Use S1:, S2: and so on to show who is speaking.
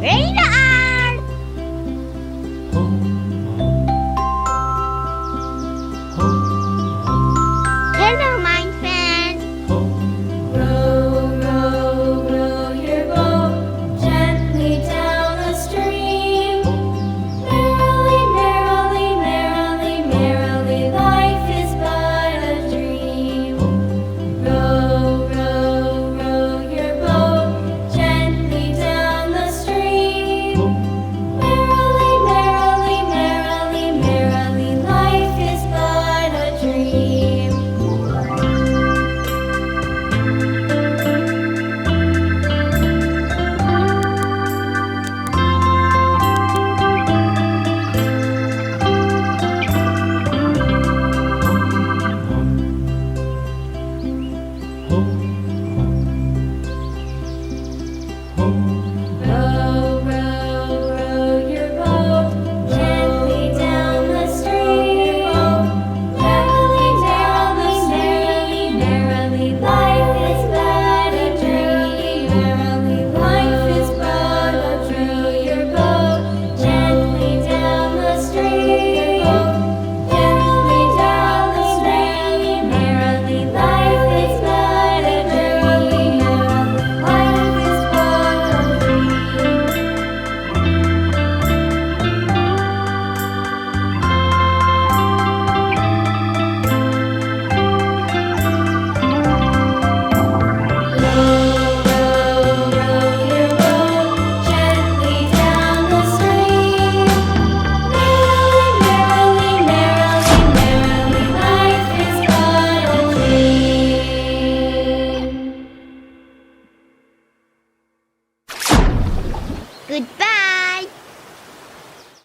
S1: Radar! Hello, my friend.
S2: Row, row, row your boat gently down the stream. Merrily, merrily, merrily, merrily, life is but a dream. Row, row, row your boat gently down the stream. Merrily, merrily, merrily, merrily, life is but a dream. Row, row, row your boat gently down the stream. Merrily, merrily, merrily, life is but a dream. Merrily, life is but a dream. Your boat gently down the stream. Gently down the stream. Merrily, life is but a dream. Life is but a dream. Row, row, row your boat gently down the stream. Merrily, merrily, merrily, life is but a dream.
S1: Goodbye.